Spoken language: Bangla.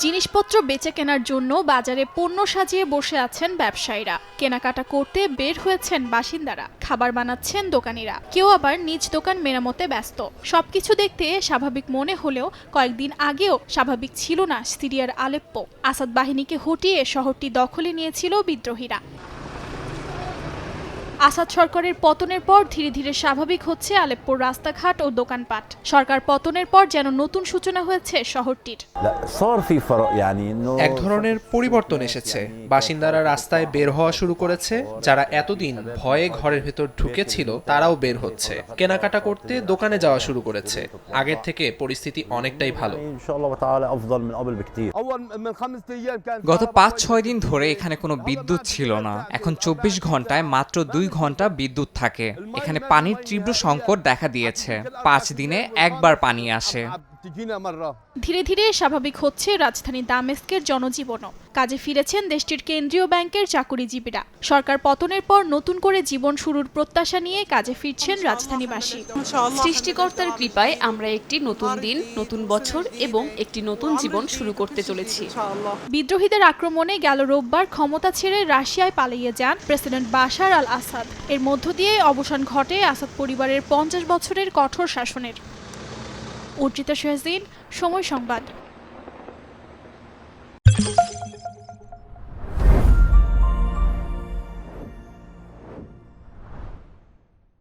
জিনিসপত্র বেচে কেনার জন্য বাজারে পণ্য সাজিয়ে বসে আছেন ব্যবসায়ীরা। কেনাকাটা করতে বের হয়েছেন বাসিন্দারা, খাবার বানাচ্ছেন দোকানিরা, কেউ আবার নিজ দোকান মেরামতে ব্যস্ত। সবকিছু দেখতে স্বাভাবিক মনে হলেও কয়েকদিন আগেও স্বাভাবিক ছিল না সিরিয়ার আলেপ্পো। আসাদ বাহিনীকে হটিয়ে শহরটি দখলে নিয়েছিল বিদ্রোহীরা। আসাদ সরকারের পতনের পর ধীরে ধীরে স্বাভাবিক হচ্ছে আলেপ্পোর রাস্তাঘাট ও দোকানপাট। সরকার পতনের পর যেন নতুন সূচনা হয়েছে শহরটির। এক ধরনের পরিবর্তন এসেছে। বাসিন্দারা রাস্তায় বের হওয়া শুরু করেছে। যারা এতদিন ভয়ে ঘরের ভেতর ঢুকেছিল তারাও বের হচ্ছে, কেনাকাটা করতে দোকানে যাওয়া শুরু করেছে। আগের থেকে পরিস্থিতি অনেকটাই ভালো। গত ৫-৬ দিন ধরে এখানে কোনো বিদ্যুৎ ছিল না। এখন ২৪ ঘন্টায় মাত্র ২ ঘন্টা বিদ্যুৎ থাকে। এখানে পানির তীব্র সংকট দেখা দিয়েছে। ৫ দিনে একবার পানি আসে। ধীরে ধীরে স্বাভাবিক হচ্ছে রাজধানী দামেস্কের জনজীবনও। কাজে ফিরেছেন দেশটির কেন্দ্রীয় ব্যাংকের চাকুরিজীবীরা। সরকার পতনের পর নতুন করে জীবন শুরুর প্রত্যাশা নিয়ে কাজে ফিরছেন রাজধানীবাসী। সৃষ্টিকর্তার কৃপায় আমরা একটি নতুন দিন, নতুন বছর এবং একটি নতুন জীবন শুরু করতে চলেছি। বিদ্রোহীদের আক্রমণে গেল রোববার ক্ষমতা ছেড়ে রাশিয়ায় পালিয়ে যান প্রেসিডেন্ট বাশার আল আসাদ। এর মধ্য দিয়ে অবসান ঘটে আসাদ পরিবারের ৫০ বছরের কঠোর শাসনের। অর্জিতা শাহজিন, সময় সংবাদ।